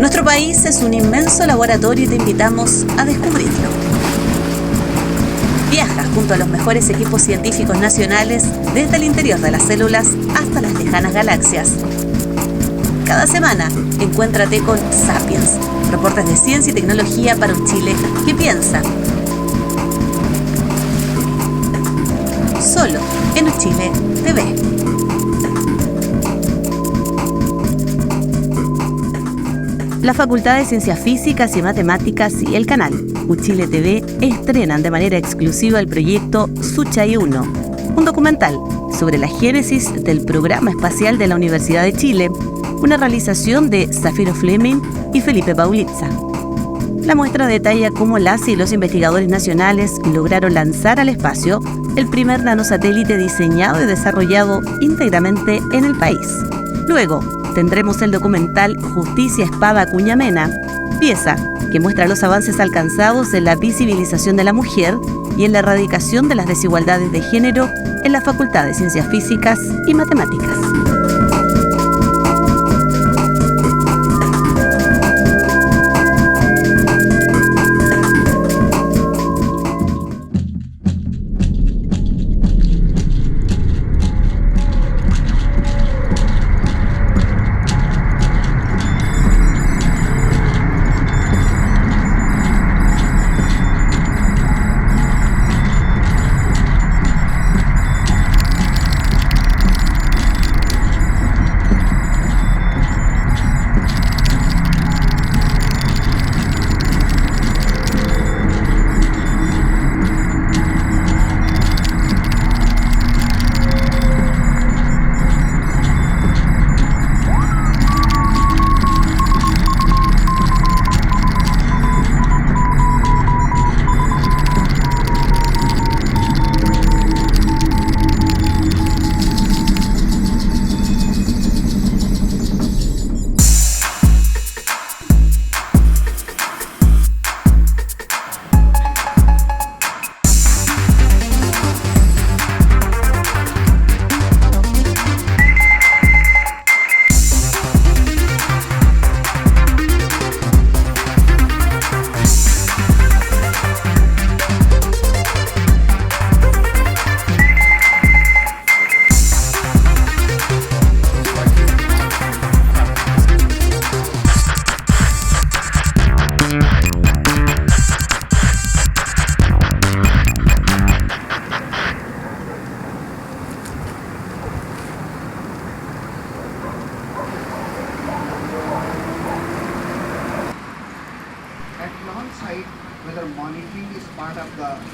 Nuestro país es un inmenso laboratorio y te invitamos a descubrirlo. Viaja junto a los mejores equipos científicos nacionales desde el interior de las células hasta las lejanas galaxias. Cada semana, encuéntrate con Sapiens, reportes de ciencia y tecnología para un Chile que piensa. Solo en Uchile TV. La Facultad de Ciencias Físicas y Matemáticas y el canal Uchile TV estrenan de manera exclusiva el proyecto Suchai 1, un documental sobre la génesis del programa espacial de la Universidad de Chile, una realización de Zafiro Fleming y Felipe Paulitza. La muestra detalla cómo las y los investigadores nacionales lograron lanzar al espacio el primer nanosatélite diseñado y desarrollado íntegramente en el país. Luego, tendremos el documental Justicia Espada Cuñamena, pieza que muestra los avances alcanzados en la visibilización de la mujer y en la erradicación de las desigualdades de género en la Facultad de Ciencias Físicas y Matemáticas.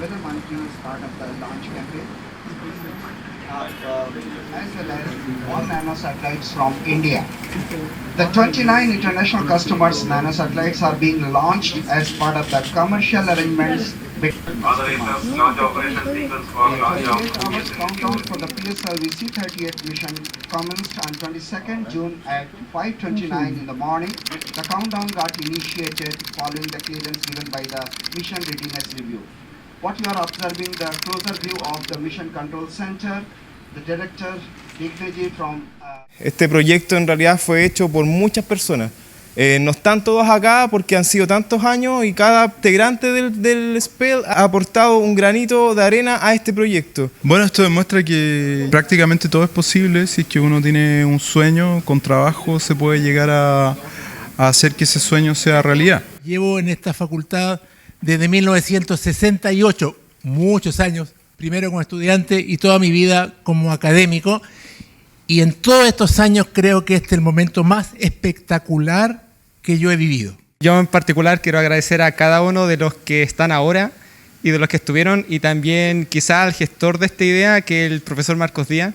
Weather monitoring is part of the launch campaign, as well as all nanosatellites from India. The 29 international customers' nanosatellites are being launched as part of the commercial arrangements. Launch operation sequence for launch of 48 hours countdown for the PSLV C-38 mission commenced on 22nd June at 5:29 in the morning. The countdown got initiated following the clearance given by the Mission Readiness Review. What you are observing, the closer view of the Mission Control Center, the director Dignaji from... Este proyecto en realidad fue hecho por muchas personas. No están todos acá porque han sido tantos años y cada integrante del SPEL ha aportado un granito de arena a este proyecto. Bueno, esto demuestra que prácticamente todo es posible. Si es que uno tiene un sueño, con trabajo se puede llegar a hacer que ese sueño sea realidad. Llevo en esta facultad desde 1968, muchos años, primero como estudiante y toda mi vida como académico. Y en todos estos años creo que este es el momento más espectacular que yo he vivido. Yo en particular quiero agradecer a cada uno de los que están ahora y de los que estuvieron, y también quizá al gestor de esta idea, que es el profesor Marcos Díaz,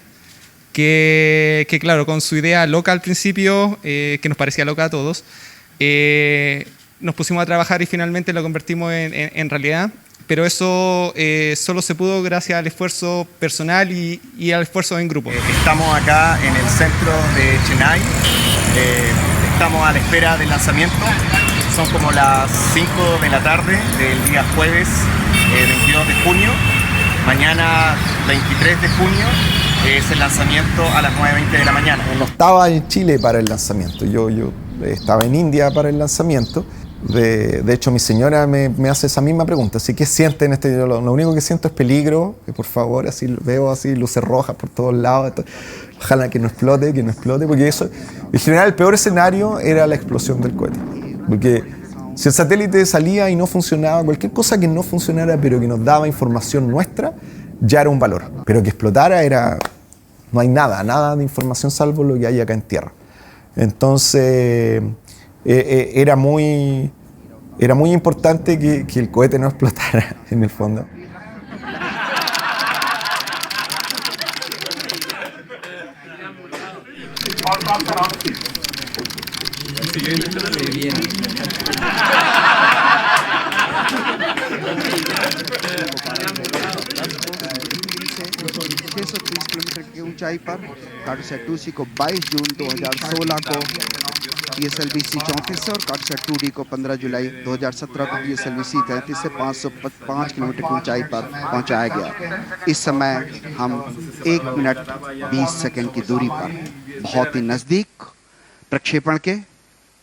que claro, con su idea loca al principio, que nos parecía loca a todos, nos pusimos a trabajar y finalmente lo convertimos en realidad. Pero eso solo se pudo gracias al esfuerzo personal y al esfuerzo en grupo. Estamos acá en el centro de Chennai, estamos a la espera del lanzamiento. Son como las 5 de la tarde del día jueves 22 de junio. Mañana 23 de junio es el lanzamiento a las 9:20 de la mañana. No estaba en Chile para el lanzamiento, yo estaba en India para el lanzamiento. De hecho, mi señora me hace esa misma pregunta, así que siente en este, lo único que siento es peligro, que por favor, así veo así luces rojas por todos lados, ojalá que no explote, porque eso, en general el peor escenario era la explosión del cohete, porque si el satélite salía y no funcionaba, cualquier cosa que no funcionara pero que nos daba información nuestra, ya era un valor, pero que explotara no hay nada de información salvo lo que hay acá en tierra. Entonces era muy importante que el cohete no explotara en el fondo. की ऊंचाई पर कार्टोसैट 2C को 22 जून 2016 को PSLV-C 34 और कार्टोसैट 2D को 15 जुलाई 2017 को PSLV-C 33 से 505 किलोमीटर की ऊंचाई पर पहुंचाया गया। इस समय हम 1 मिनट 20 सेकंड की दूरी पर बहुत ही नज़दीक प्रक्षेपण के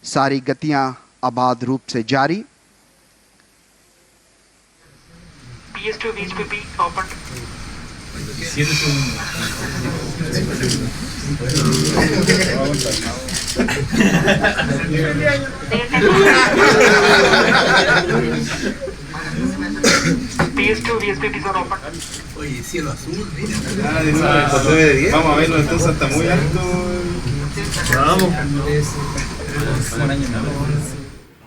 सारी गतियां अबाध रूप से जारी। PS2 VHPP open. PS2 VHPP are open. Oye, cielo azul, mira. Vamos a verlo entonces, está muy alto. Vamos.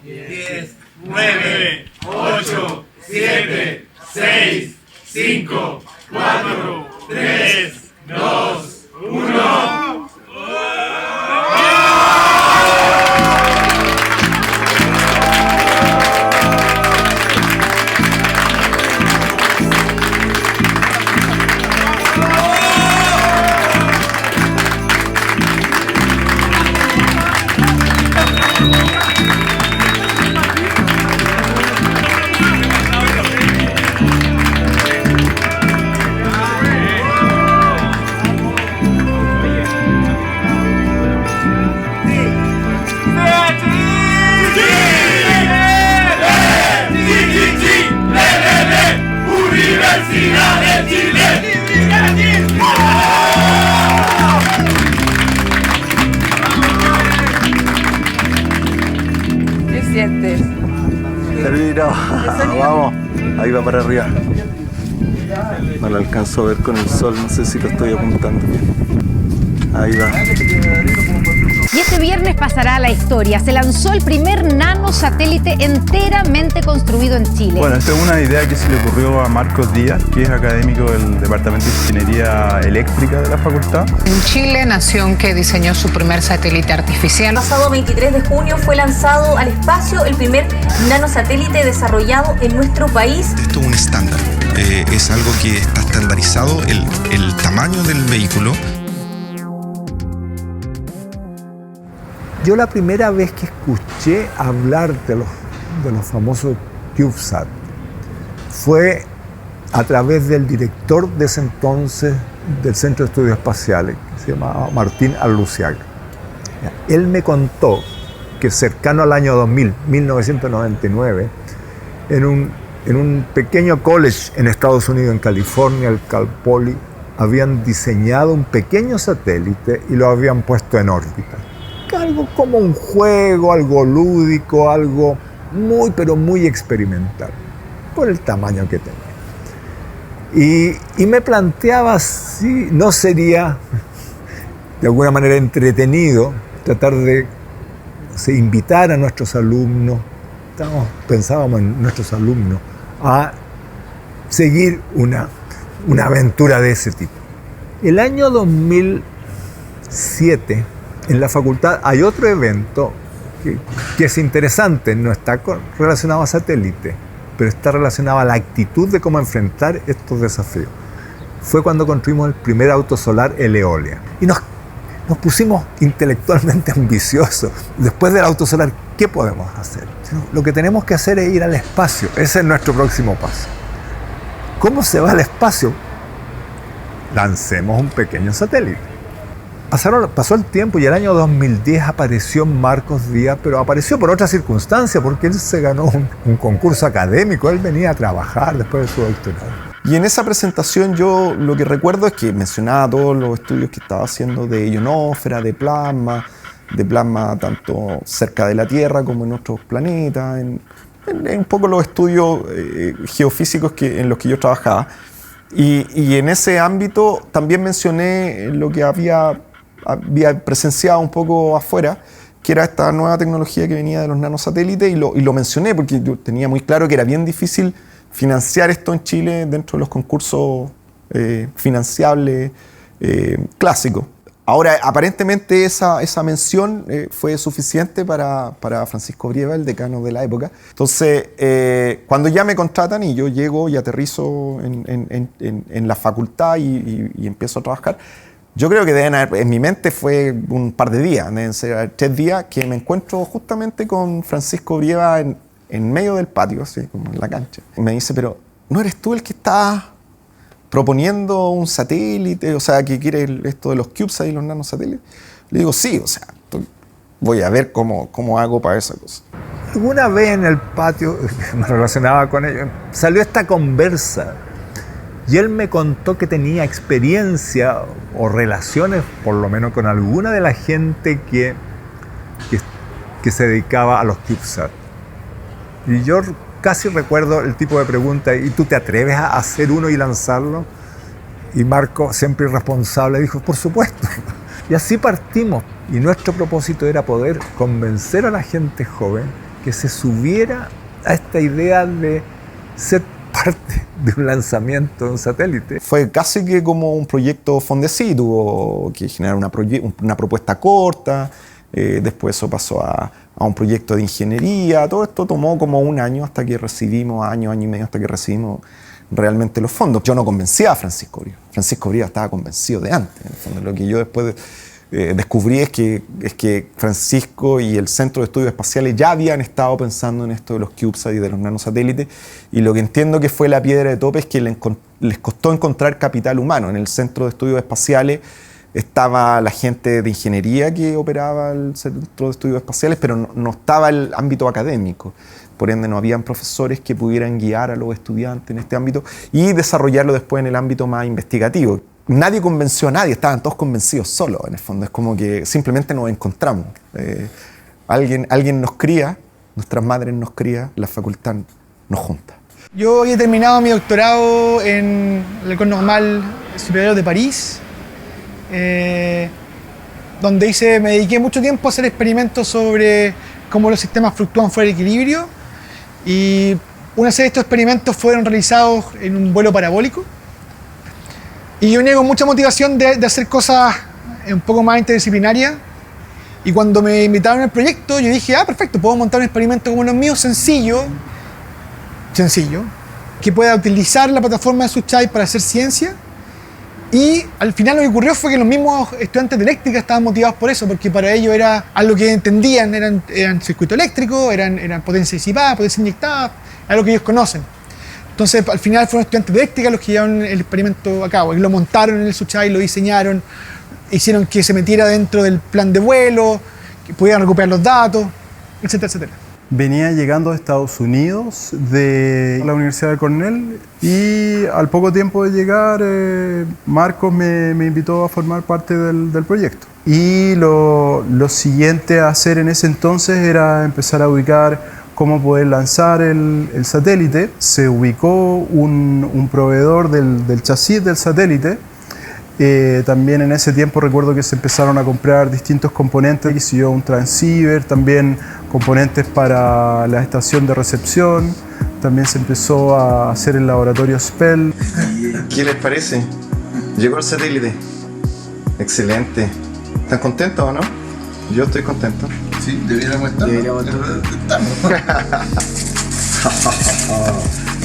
10, 9, 8, 7, 6, 5, 4, 3, 2, 1. ¿Qué sientes? Vamos, ahí va para arriba. No lo alcanzo a ver con el sol, no sé si lo estoy apuntando bien. Ahí va. Y este viernes pasará a la historia. Se lanzó el primer nanosatélite enteramente construido en Chile. Bueno, esta es una idea que se le ocurrió a Marcos Díaz, que es académico del Departamento de Ingeniería Eléctrica de la facultad. En Chile, nación que diseñó su primer satélite artificial. El pasado 23 de junio fue lanzado al espacio el primer nanosatélite desarrollado en nuestro país. Esto es un estándar, es algo que está estandarizado, el tamaño del vehículo. Yo la primera vez que escuché hablar de los famosos CubeSat fue a través del director de ese entonces del Centro de Estudios Espaciales, que se llamaba Martín Arluciaga. Él me contó que cercano al año 2000, 1999, en un pequeño college en Estados Unidos, en California, el Cal Poly, habían diseñado un pequeño satélite y lo habían puesto en órbita. Algo como un juego, algo lúdico, algo pero muy experimental, por el tamaño que tenía. Y me planteaba si no sería de alguna manera entretenido tratar de invitar a nuestros alumnos, pensábamos en nuestros alumnos, a seguir una aventura de ese tipo. El año 2007, en la facultad hay otro evento que es interesante, no está relacionado a satélite, pero está relacionado a la actitud de cómo enfrentar estos desafíos. Fue cuando construimos el primer auto solar, el Eolia. Y nos pusimos intelectualmente ambiciosos. Después del auto solar, ¿qué podemos hacer? Lo que tenemos que hacer es ir al espacio. Ese es nuestro próximo paso. ¿Cómo se va al espacio? Lancemos un pequeño satélite. Pasó el tiempo y el año 2010 apareció Marcos Díaz, pero apareció por otra circunstancia, porque él se ganó un concurso académico, él venía a trabajar después de su doctorado. Y en esa presentación yo lo que recuerdo es que mencionaba todos los estudios que estaba haciendo de ionósfera, de plasma tanto cerca de la Tierra como en otros planetas, en un poco los estudios geofísicos en los que yo trabajaba. Y en ese ámbito también mencioné lo que había presenciado un poco afuera, que era esta nueva tecnología que venía de los nanosatélites, y lo mencioné porque yo tenía muy claro que era bien difícil financiar esto en Chile dentro de los concursos financiables clásicos. Ahora, aparentemente esa mención fue suficiente para Francisco Brieva, el decano de la época. Entonces, cuando ya me contratan y yo llego y aterrizo en la facultad y empiezo a trabajar, yo creo que en mi mente fue un par de días, deben ser 3 días, que me encuentro justamente con Francisco Brieva en medio del patio, así como en la cancha. Y me dice, pero ¿no eres tú el que está proponiendo un satélite, o sea, que quiere esto de los CubeSat y los nanosatélites? Le digo, sí, o sea, voy a ver cómo hago para esa cosa. Alguna vez en el patio, me relacionaba con ellos, salió esta conversa y él me contó que tenía experiencia o relaciones, por lo menos con alguna de la gente que se dedicaba a los CubeSat. Y yo casi recuerdo el tipo de pregunta, ¿y tú te atreves a hacer uno y lanzarlo? Y Marco, siempre irresponsable, dijo, por supuesto. Y así partimos. Y nuestro propósito era poder convencer a la gente joven que se subiera a esta idea de ser parte de un lanzamiento de un satélite. Fue casi que como un proyecto Fondesit, tuvo que generar una propuesta corta, después eso pasó a un proyecto de ingeniería. Todo esto tomó como un año hasta que recibimos, año y medio hasta que recibimos realmente los fondos. Yo no convencía a Francisco Brieva. Francisco Brieva estaba convencido de antes. En el fondo, lo que yo después descubrí es que Francisco y el Centro de Estudios Espaciales ya habían estado pensando en esto de los CubeSat y de los nanosatélites, y lo que entiendo que fue la piedra de tope es que les costó encontrar capital humano. En el Centro de Estudios Espaciales estaba la gente de ingeniería que operaba el Centro de Estudios Espaciales, pero no estaba el ámbito académico. Por ende, no habían profesores que pudieran guiar a los estudiantes en este ámbito y desarrollarlo después en el ámbito más investigativo. Nadie convenció a nadie, estaban todos convencidos solos, en el fondo. Es como que simplemente nos encontramos. Alguien nos cría, nuestras madres nos crían, la facultad nos junta. Yo había terminado mi doctorado en la École Normale Supérieure de París, donde me dediqué mucho tiempo a hacer experimentos sobre cómo los sistemas fluctúan fuera de equilibrio, y una serie de estos experimentos fueron realizados en un vuelo parabólico, y yo venía con mucha motivación de hacer cosas un poco más interdisciplinarias, y cuando me invitaron al proyecto yo dije, perfecto, puedo montar un experimento como los míos, sencillo, que pueda utilizar la plataforma de Suchai para hacer ciencia. Y al final lo que ocurrió fue que los mismos estudiantes de eléctrica estaban motivados por eso, porque para ellos era algo que entendían, eran circuito eléctrico, eran potencia disipada, potencia inyectada, algo que ellos conocen. Entonces al final fueron estudiantes de eléctrica los que llevaron el experimento a cabo, y lo montaron en el Suchai, lo diseñaron, hicieron que se metiera dentro del plan de vuelo, que pudieran recuperar los datos, etcétera, etcétera. Venía llegando de Estados Unidos, de la Universidad de Cornell, y al poco tiempo de llegar, Marcos me invitó a formar parte del proyecto. Y lo siguiente a hacer en ese entonces era empezar a ubicar cómo poder lanzar el satélite. Se ubicó un proveedor del chasis del satélite. También en ese tiempo recuerdo que se empezaron a comprar distintos componentes, un transceiver, también componentes para la estación de recepción. También se empezó a hacer el laboratorio SPEL. ¿Qué les parece? Llegó el satélite. Excelente. ¿Están contentos o no? Yo estoy contento. Sí, deberíamos estar. No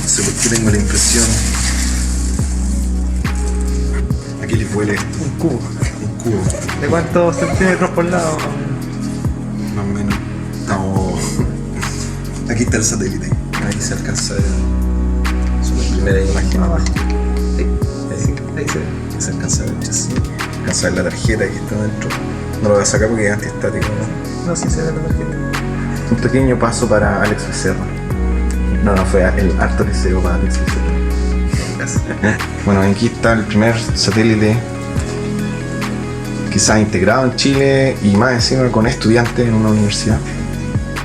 sé por qué tengo la impresión. Aquí les huele un cubo. ¿De cuántos centímetros por lado? Más o menos. Estamos... Aquí está el satélite. Ahí se alcanza a ver. Es la primera imagen abajo. Sí, ahí se alcanza a ver. alcanza a ver la tarjeta que está dentro. No lo voy a sacar porque es antiestático, ¿no? No, sí se ve la tarjeta. Un pequeño paso para Alex Becerra. No, fue el harto deseo para Alex Becerra. Bueno, aquí está el primer satélite quizás integrado en Chile y más encima con estudiantes en una universidad.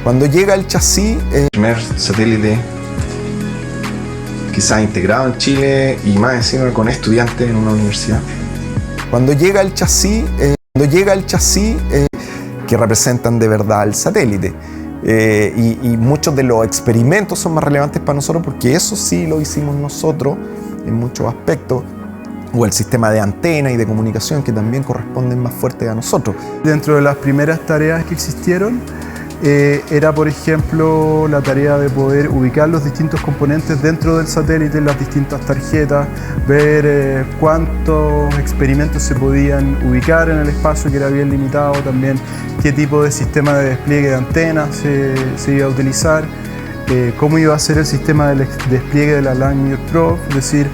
Cuando llega el chasis, el primer satélite quizás integrado en Chile y más encima con estudiantes en una universidad. Cuando llega el chasis, que representan de verdad el satélite. Y muchos de los experimentos son más relevantes para nosotros porque eso sí lo hicimos nosotros en muchos aspectos, o el sistema de antena y de comunicación que también corresponden más fuertes a nosotros. Dentro de las primeras tareas que existieron era, por ejemplo, la tarea de poder ubicar los distintos componentes dentro del satélite, las distintas tarjetas, ver cuántos experimentos se podían ubicar en el espacio, que era bien limitado, también qué tipo de sistema de despliegue de antenas se iba a utilizar, cómo iba a ser el sistema de despliegue de la Langmuir Probe, es decir,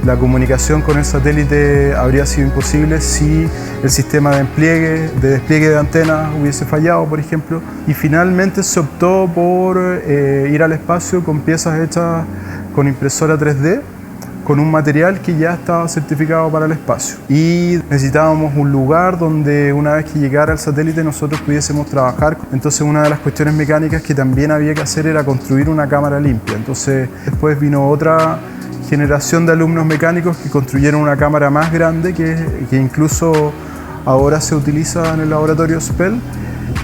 la comunicación con el satélite habría sido imposible si el sistema de despliegue de antenas hubiese fallado, por ejemplo. Y finalmente se optó por ir al espacio con piezas hechas con impresora 3D, con un material que ya estaba certificado para el espacio. Y necesitábamos un lugar donde una vez que llegara el satélite nosotros pudiésemos trabajar. Entonces una de las cuestiones mecánicas que también había que hacer era construir una cámara limpia. Entonces después vino otra generación de alumnos mecánicos que construyeron una cámara más grande que incluso ahora se utiliza en el laboratorio SPEL,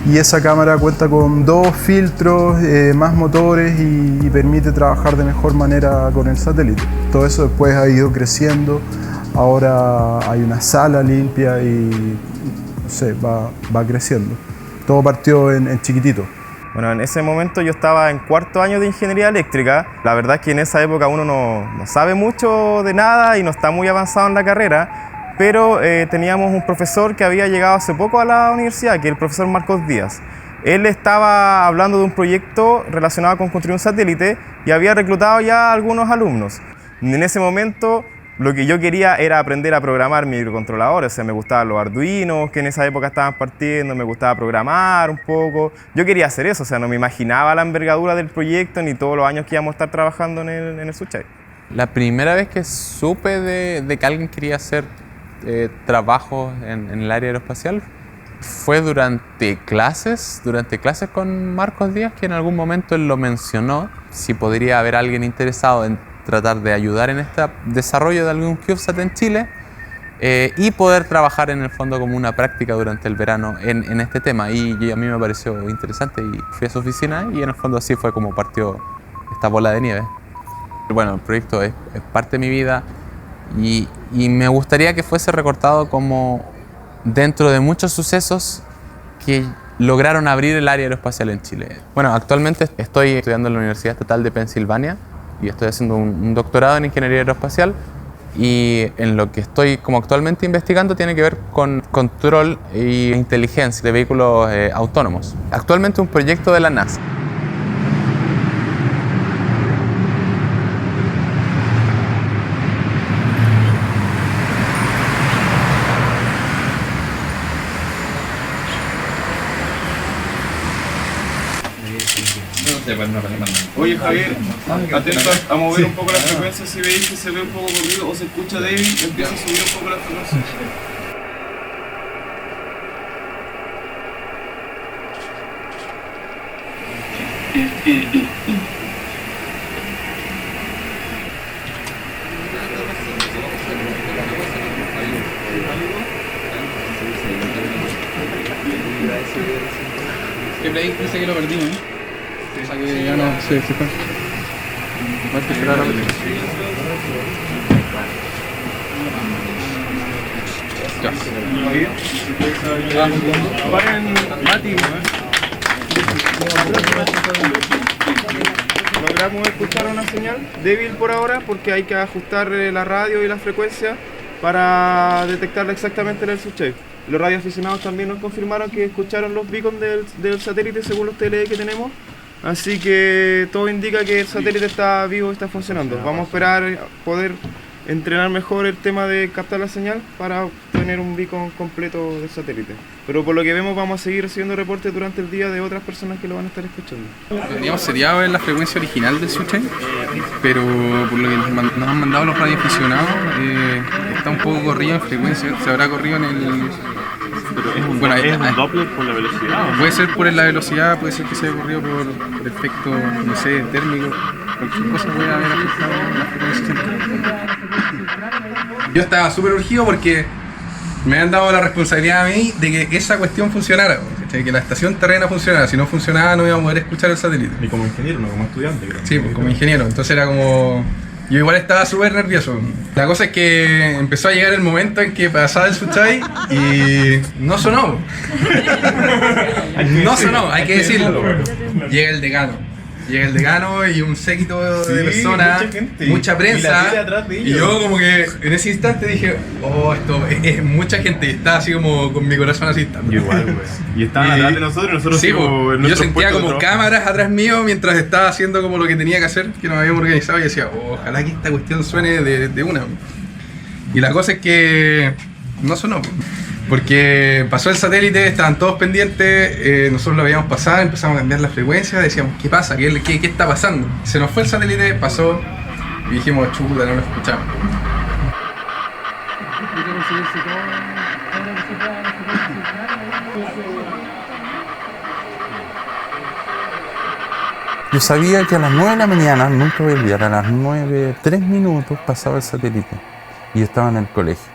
y esa cámara cuenta con 2 filtros, más motores y permite trabajar de mejor manera con el satélite. Todo eso después ha ido creciendo, ahora hay una sala limpia y no sé, va creciendo. Todo partió en chiquitito. Bueno, en ese momento yo estaba en 4º año de ingeniería eléctrica. La verdad es que en esa época uno no sabe mucho de nada y no está muy avanzado en la carrera, pero teníamos un profesor que había llegado hace poco a la universidad, que es el profesor Marcos Díaz. Él estaba hablando de un proyecto relacionado con construir un satélite y había reclutado ya a algunos alumnos. En ese momento lo que yo quería era aprender a programar microcontroladores, o sea, me gustaban los Arduinos, que en esa época estaban partiendo, me gustaba programar un poco. Yo quería hacer eso, o sea, no me imaginaba la envergadura del proyecto ni todos los años que íbamos a estar trabajando en el Suchai. La primera vez que supe de que alguien quería hacer trabajos en el área aeroespacial fue durante clases con Marcos Díaz, que en algún momento él lo mencionó, si podría haber alguien interesado en tratar de ayudar en este desarrollo de algún CubeSat en Chile y poder trabajar en el fondo como una práctica durante el verano en este tema. Y a mí me pareció interesante y fui a su oficina y en el fondo así fue como partió esta bola de nieve. Bueno, el proyecto es parte de mi vida y me gustaría que fuese recortado como dentro de muchos sucesos que lograron abrir el área aeroespacial en Chile. Bueno, actualmente estoy estudiando en la Universidad Estatal de Pensilvania y estoy haciendo un doctorado en ingeniería aeroespacial, y en lo que estoy como actualmente investigando tiene que ver con control e inteligencia de vehículos autónomos. Actualmente un proyecto de la NASA. Oye, Javier, atento a mover un poco la frecuencia. Si veis que se ve un poco corrido o se escucha débil, empieza a subir un poco la frecuencia. Que Play dice que lo perdimos, ¿eh? O sea que ya no se fue. Va a esperar a ya. Apaguen Mati. Logramos escuchar una señal débil por ahora porque hay que ajustar la radio y la frecuencia para detectarla exactamente en el Suchai. Los radioaficionados también nos confirmaron que escucharon los beacons del satélite según los TLE que tenemos. Así que todo indica que el satélite está vivo y está funcionando. Vamos a esperar poder entrenar mejor el tema de captar la señal para tener un beacon completo del satélite. Pero por lo que vemos vamos a seguir recibiendo reportes durante el día de otras personas que lo van a estar escuchando. Teníamos seriado en la frecuencia original del Suchay, pero por lo que nos han mandado los radioaficionados, está un poco corrido en frecuencia, se habrá corrido en el... Pero es un Doppler por la velocidad, ¿no? Puede ser por la velocidad, puede ser que se haya corrido por efecto, no sé, térmico, cualquier cosa puede haber afectado la frecuencia. Yo estaba súper urgido porque me han dado la responsabilidad a mí de que esa cuestión funcionara, que la estación terrena funcionara. Si no funcionaba no iba a poder escuchar el satélite. Y como ingeniero, no como estudiante, creo. Sí, pues como ingeniero. Entonces era como... Yo igual estaba súper nervioso. La cosa es que empezó a llegar el momento en que pasaba el Suchay y no sonó. No sonó, hay que decirlo. Llega el decano y un séquito de personas, mucha prensa, y yo como que en ese instante dije, oh, esto es mucha gente, y estaba así como con mi corazón así. Igual, güey. Y estaban atrás de nosotros sí, yo sentía como cámaras atrás mío mientras estaba haciendo como lo que tenía que hacer, que nos habíamos organizado, y decía, oh, ojalá que esta cuestión suene de una. Y la cosa es que no sonó. Porque pasó el satélite, estaban todos pendientes, nosotros lo veíamos pasar, empezamos a cambiar la frecuencia, decíamos, ¿qué pasa? ¿Qué está pasando? Se nos fue el satélite, pasó y dijimos, chuta, no lo escuchamos. Yo sabía que a las 9 de la mañana, nunca voy a olvidar, a las 9:03 pasaba el satélite y yo estaba en el colegio.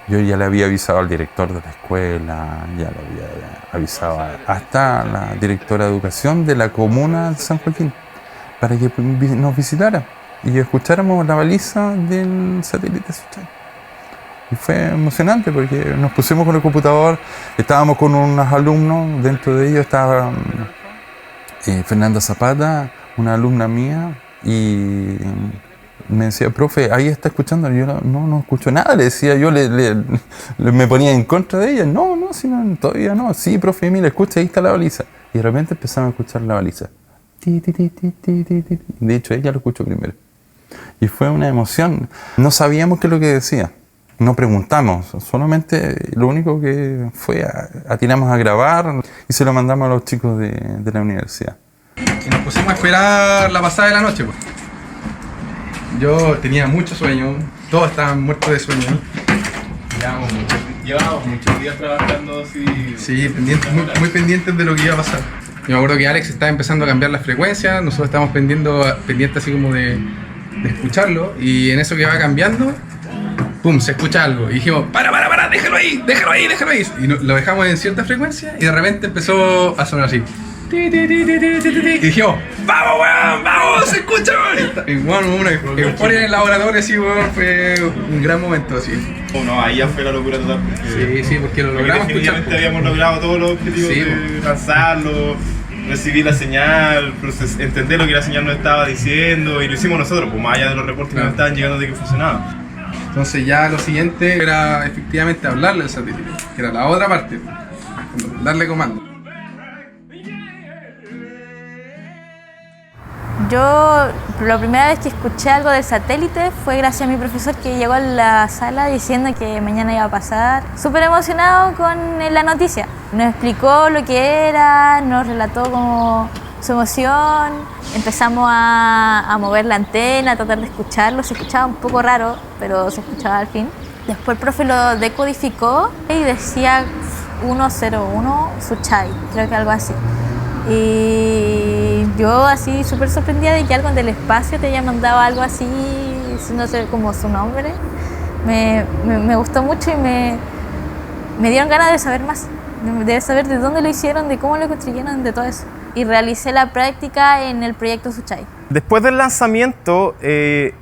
Yo ya le había avisado al director de la escuela, ya le había avisado hasta la directora de educación de la comuna de San Joaquín para que nos visitara y escucháramos la baliza del satélite Suchay. Y fue emocionante porque nos pusimos con el computador, estábamos con unos alumnos, dentro de ellos estaba Fernanda Zapata, una alumna mía, y me decía, profe, ahí está escuchando. Yo no escucho nada, le decía yo, me ponía en contra de ella. No, todavía no. Sí, profe, mira, escucha, ahí está la baliza. Y de repente empezamos a escuchar la baliza. De hecho, ella lo escuchó primero. Y fue una emoción. No sabíamos qué es lo que decía. No preguntamos, solamente lo único que fue, atinamos a grabar y se lo mandamos a los chicos de la universidad. Y nos pusimos a esperar la pasada de la noche, pues. Yo tenía mucho sueño, todos estaban muertos de sueño. Llevábamos muchos días trabajando así. Sí, muy pendientes de lo que iba a pasar. Yo me acuerdo que Alex estaba empezando a cambiar las frecuencias, nosotros estábamos pendientes así como de escucharlo, y en eso que va cambiando, pum, se escucha algo. Y dijimos, para, déjalo ahí. Y lo dejamos en cierta frecuencia y de repente empezó a sonar así. Y dijimos, ¡vamos, weón! ¡Vamos! ¡Se escucha, weón! Y bueno, una euforia en el laboratorio, así, weón, fue un gran momento, así. No, ahí ya fue la locura total. Sí, porque lo logramos escuchar. Habíamos logrado todos los objetivos de lanzarlo, recibir la señal, entender lo que la señal nos estaba diciendo, y lo hicimos nosotros, pues más allá de los reportes que nos estaban llegando de que funcionaba. Entonces ya lo siguiente era efectivamente hablarle al satélite, que era la otra parte, darle comando. Yo, la primera vez que escuché algo del satélite fue gracias a mi profesor, que llegó a la sala diciendo que mañana iba a pasar. Súper emocionado con la noticia. Nos explicó lo que era, nos relató como su emoción. Empezamos a mover la antena, a tratar de escucharlo. Se escuchaba un poco raro, pero se escuchaba al fin. Después el profe lo decodificó y decía 101 Suchay, creo que algo así. Y yo así súper sorprendida de que algo del espacio te haya mandado algo así, no sé cómo su nombre. Me gustó mucho y me dieron ganas de saber más, de saber de dónde lo hicieron, de cómo lo construyeron, de todo eso. Y realicé la práctica en el proyecto Suchay. Después del lanzamiento,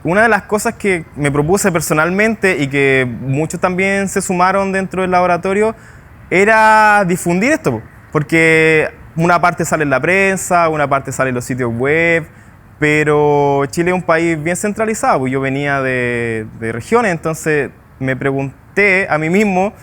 una de las cosas que me propuse personalmente y que muchos también se sumaron dentro del laboratorio era difundir esto, porque una parte sale en la prensa, una parte sale en los sitios web, pero Chile es un país bien centralizado, pues yo venía de regiones, entonces me pregunté a mí mismo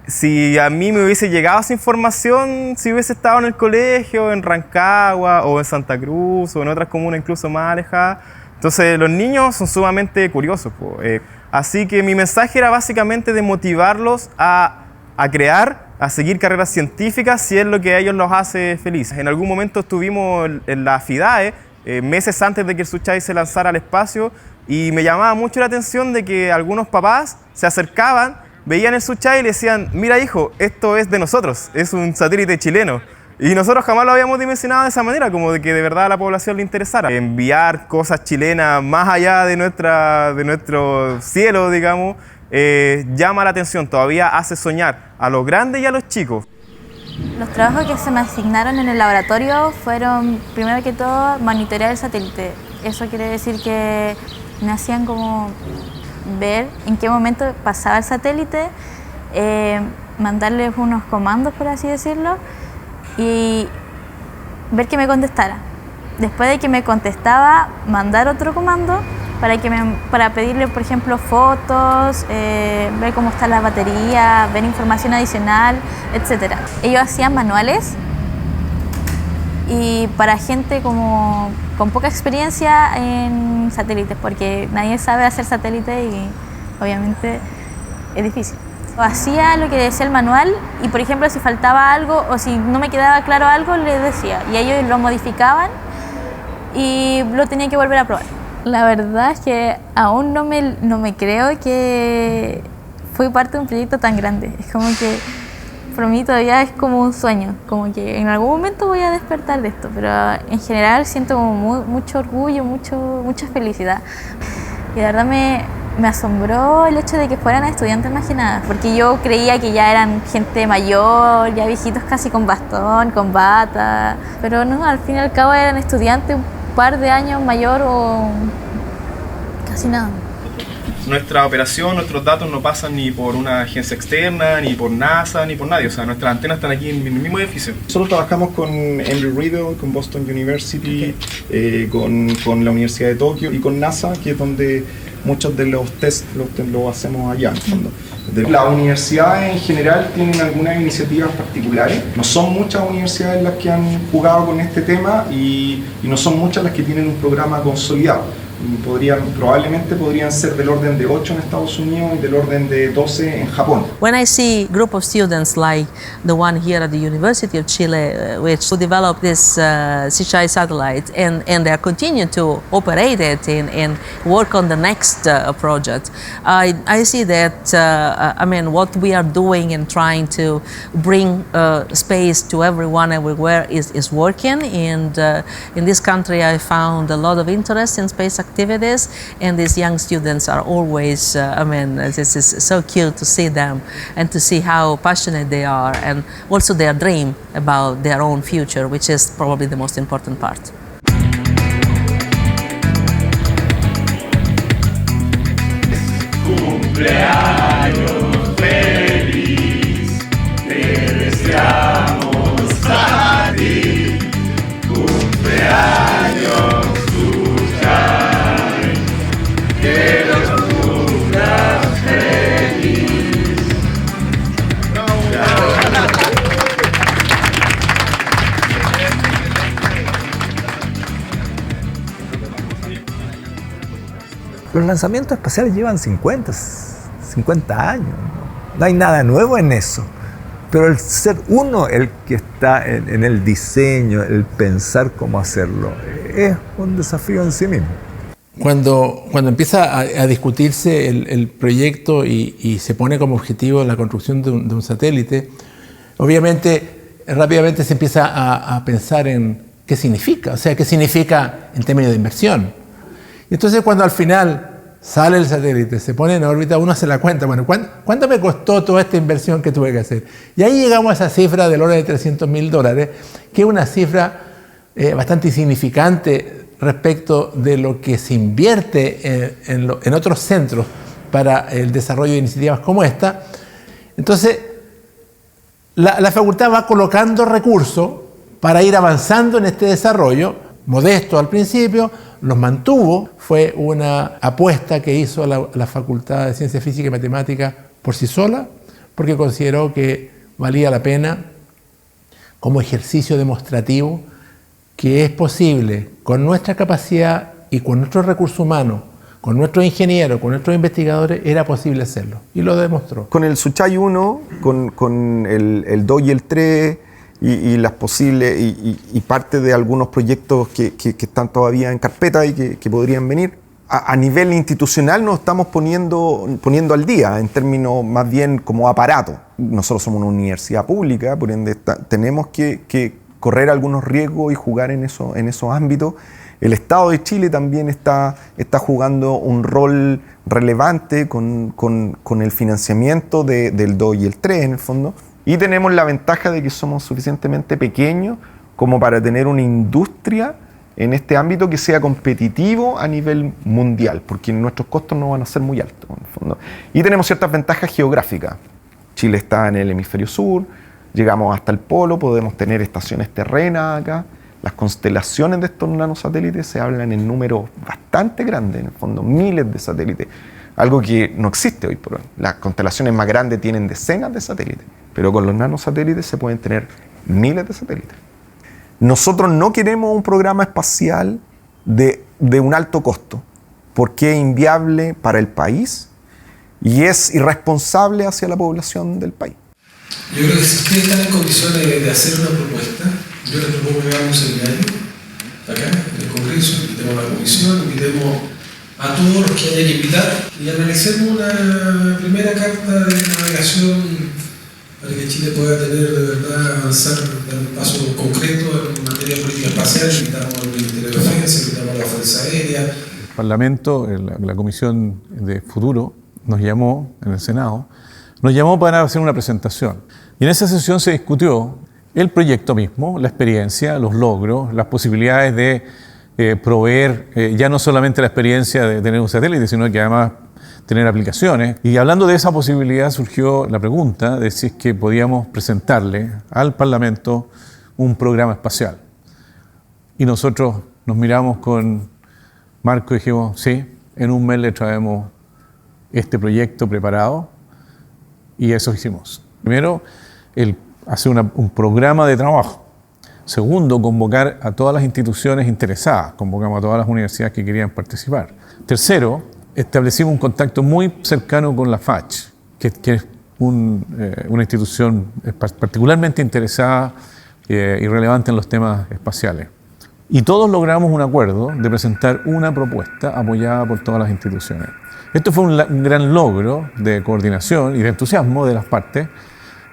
si a mí me hubiese llegado esa información, si hubiese estado en el colegio, en Rancagua o en Santa Cruz o en otras comunas incluso más alejadas. Entonces los niños son sumamente curiosos, pues. Así que mi mensaje era básicamente de motivarlos a crear, a seguir carreras científicas si es lo que a ellos los hace felices. En algún momento estuvimos en la FIDAE, meses antes de que el Suchai se lanzara al espacio, y me llamaba mucho la atención de que algunos papás se acercaban, veían el Suchai y le decían: mira hijo, esto es de nosotros, es un satélite chileno. Y nosotros jamás lo habíamos dimensionado de esa manera, como de que de verdad a la población le interesara. Enviar cosas chilenas más allá de nuestro cielo, digamos, llama la atención, todavía hace soñar a los grandes y a los chicos. Los trabajos que se me asignaron en el laboratorio fueron, primero que todo, monitorear el satélite. Eso quiere decir que me hacían como ver en qué momento pasaba el satélite, mandarles unos comandos, por así decirlo, y ver que me contestara. Después de que me contestaba, mandar otro comando para pedirle, por ejemplo, fotos, ver cómo está la batería, ver información adicional, etc. Ellos hacían manuales y para gente como con poca experiencia en satélites, porque nadie sabe hacer satélite y obviamente es difícil. Hacía lo que decía el manual y, por ejemplo, si faltaba algo o si no me quedaba claro algo, les decía. Y ellos lo modificaban y lo tenía que volver a probar. La verdad es que aún no me creo que fui parte de un proyecto tan grande. Es como que para mí todavía es como un sueño, como que en algún momento voy a despertar de esto, pero en general siento como mucho orgullo, mucha felicidad. Y de verdad me asombró el hecho de que fueran estudiantes más que nada, porque yo creía que ya eran gente mayor, ya viejitos casi con bastón, con bata, pero no, al fin y al cabo eran estudiantes un par de años mayor o casi nada. Nuestra operación, nuestros datos no pasan ni por una agencia externa, ni por NASA, ni por nadie. O sea, nuestras antenas están aquí en el mismo edificio. Nosotros trabajamos con Embry-Riddle, con Boston University, con la Universidad de Tokio y con NASA, que es donde muchos de los tests los hacemos allá, en el fondo. Las universidades en general tienen algunas iniciativas particulares. No son muchas universidades las que han jugado con este tema y no son muchas las que tienen un programa consolidado. Probablemente podrían ser del orden de 8 en Estados Unidos y del orden de 12 en Japón. When I see a group of students like the one here at the University of Chile, which developed this Suchai satellite, and they are continuing to operate it and work on the next project, I see that I mean, what we are doing and trying to bring space to everyone everywhere is working. And in this country, I found a lot of interest in space activities, and these young students are always, I mean, this is so cute to see them and to see how passionate they are, and also their dream about their own future, which is probably the most important part. Cumpleaños feliz, te deseamos a ti. Cumpleaños Suchai, que los cumplas feliz. Los lanzamientos espaciales llevan 50 años. No hay nada nuevo en eso. Pero el ser uno el que está en el diseño, el pensar cómo hacerlo, es un desafío en sí mismo. Cuando empieza a discutirse el proyecto y se pone como objetivo la construcción de un satélite, obviamente rápidamente se empieza a pensar en qué significa, o sea, qué significa en términos de inversión. Y entonces cuando al final sale el satélite, se pone en órbita, uno se la cuenta, bueno, ¿cuánto me costó toda esta inversión que tuve que hacer? Y ahí llegamos a esa cifra del orden de $300.000, que es una cifra bastante insignificante respecto de lo que se invierte en otros centros para el desarrollo de iniciativas como esta. Entonces, la facultad va colocando recursos para ir avanzando en este desarrollo, modesto al principio, los mantuvo. Fue una apuesta que hizo la Facultad de Ciencias Físicas y Matemáticas por sí sola, porque consideró que valía la pena como ejercicio demostrativo que es posible, con nuestra capacidad y con nuestros recursos humanos, con nuestros ingenieros, con nuestros investigadores, era posible hacerlo. Y lo demostró. Con el Suchai 1, con el 2 y el 3, y las posibles, y parte de algunos proyectos que están todavía en carpeta y que podrían venir, a nivel institucional nos estamos poniendo al día, en términos más bien como aparato. Nosotros somos una universidad pública, por ende tenemos que correr algunos riesgos y jugar en esos ámbitos. El Estado de Chile también está jugando un rol relevante con el financiamiento del 2 y el 3 en el fondo. Y tenemos la ventaja de que somos suficientemente pequeños como para tener una industria en este ámbito que sea competitivo a nivel mundial, porque nuestros costos no van a ser muy altos en el fondo. Y tenemos ciertas ventajas geográficas. Chile está en el hemisferio sur, llegamos hasta el polo, podemos tener estaciones terrenas acá. Las constelaciones de estos nanosatélites se hablan en números bastante grandes, en el fondo, miles de satélites. Algo que no existe hoy por hoy. Las constelaciones más grandes tienen decenas de satélites, pero con los nanosatélites se pueden tener miles de satélites. Nosotros no queremos un programa espacial de un alto costo, porque es inviable para el país y es irresponsable hacia la población del país. Yo creo que si ustedes están en condiciones de hacer una propuesta, yo les propongo que hagamos un seminario acá en el Congreso, invitemos a la comisión, invitemos a todos los que haya que invitar y analicemos una primera carta de navegación para que Chile pueda tener de verdad avanzar, dar un paso concreto en materia de política espacial. Invitamos al Ministerio de Defensa, invitamos a la Fuerza Aérea. El Parlamento, la Comisión de Futuro, nos llamó en el Senado, nos llamó para hacer una presentación. Y en esa sesión se discutió el proyecto mismo, la experiencia, los logros, las posibilidades de proveer ya no solamente la experiencia de tener un satélite, sino que además tener aplicaciones. Y hablando de esa posibilidad surgió la pregunta de si es que podíamos presentarle al Parlamento un programa espacial. Y nosotros nos miramos con Marco y dijimos, sí, en un mes le traemos este proyecto preparado y eso hicimos. Primero, hacer un programa de trabajo. Segundo, convocar a todas las instituciones interesadas, convocamos a todas las universidades que querían participar. Tercero, establecimos un contacto muy cercano con la FACH, que es una institución particularmente interesada y relevante en los temas espaciales. Y todos logramos un acuerdo de presentar una propuesta apoyada por todas las instituciones. Esto fue un gran logro de coordinación y de entusiasmo de las partes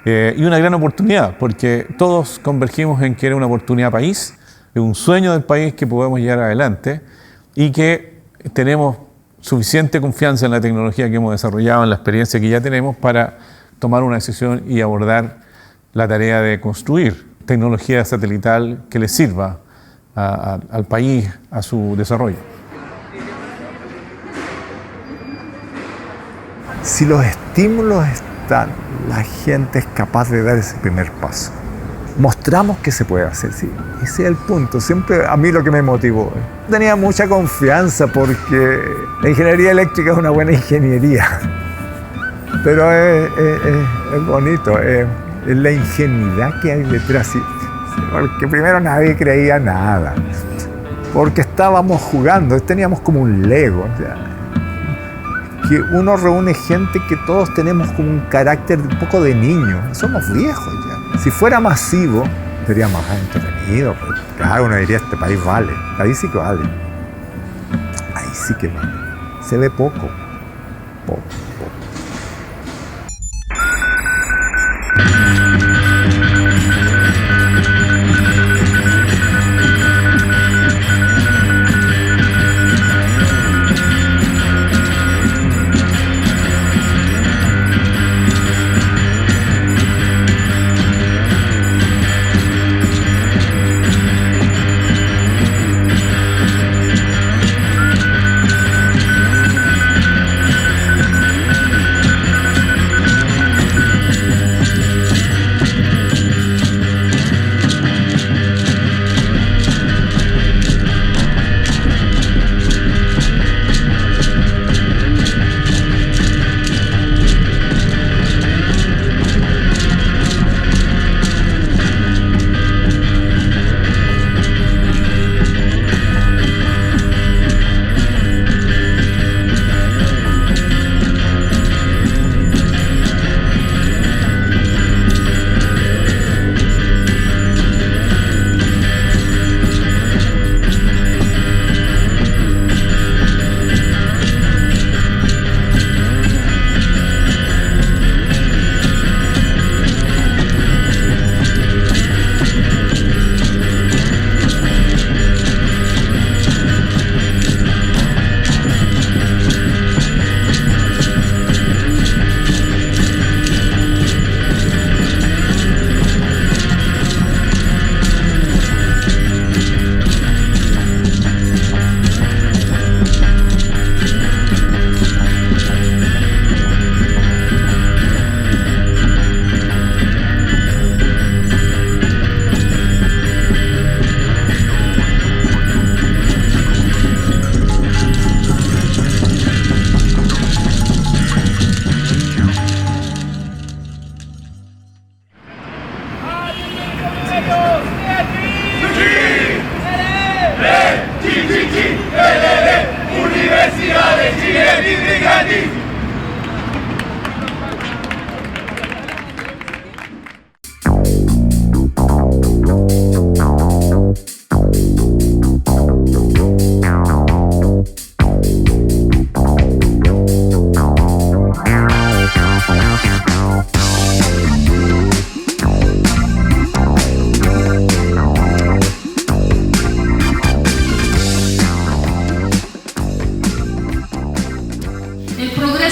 y una gran oportunidad, porque todos convergimos en que era una oportunidad país, un sueño del país que podemos llevar adelante y que tenemos suficiente confianza en la tecnología que hemos desarrollado, en la experiencia que ya tenemos para tomar una decisión y abordar la tarea de construir tecnología satelital que le sirva al país, a su desarrollo. Si los estímulos están, la gente es capaz de dar ese primer paso. Mostramos que se puede hacer, sí. Ese es el punto. Siempre a mí lo que me motivó. Tenía mucha confianza porque la ingeniería eléctrica es una buena ingeniería. Pero es bonito, es la ingenuidad que hay detrás. Porque primero nadie creía nada. Porque estábamos jugando, teníamos como un Lego. O sea, que uno reúne gente que todos tenemos como un carácter un poco de niño. Somos viejos ya. Si fuera masivo, sería más entretenido. Pues, claro, uno diría, este país vale. Ahí sí que vale. Ahí sí que vale. Se ve poco. Poco. Universidad de Chile libre y gratis.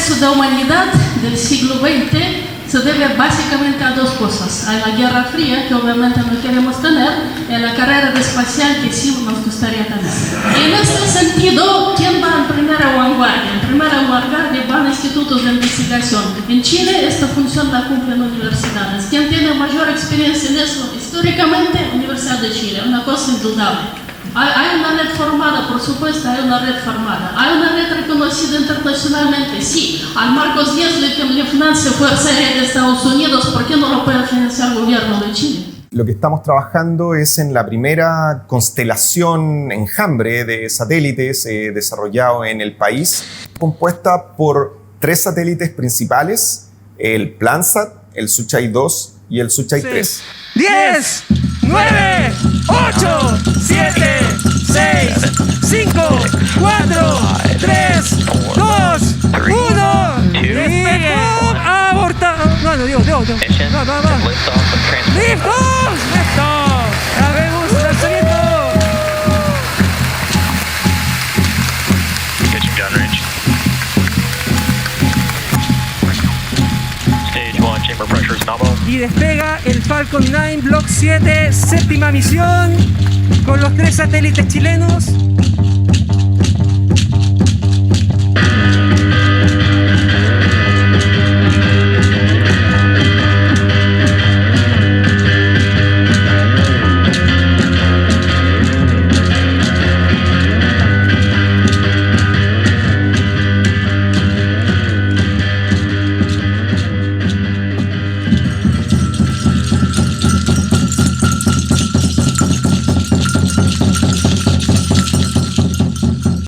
De la humanidad del siglo XX se debe básicamente a dos cosas: a la Guerra Fría, que obviamente no queremos tener, y a la carrera espacial, que sí nos gustaría tener. En este sentido, ¿quién va en primera vanguardia? En primera vanguardia van institutos de investigación. En Chile esta función la cumplen universidades. ¿Quién tiene mayor experiencia en eso? Históricamente, Universidad de Chile, una cosa indudable. Hay una red formada, por supuesto, hay una red formada. Hay una red reconocida internacionalmente, sí. Al Marcos Díaz le financia Fuerza Aérea de Estados Unidos, ¿por qué no lo puede financiar el gobierno de Chile? Lo que estamos trabajando es en la primera constelación enjambre de satélites desarrollado en el país, compuesta por 3 satélites principales: el Plansat, el Suchai 2 y el Suchai 3. 10, 9, 8, 7, 6, 5, 4, 3, 2, 1. Despegue. Aborta. No, Dios. No. Lift off. Hagamos lanzamiento. Y despega el Falcon 9 Block 7, séptima misión, con los 3 satélites chilenos.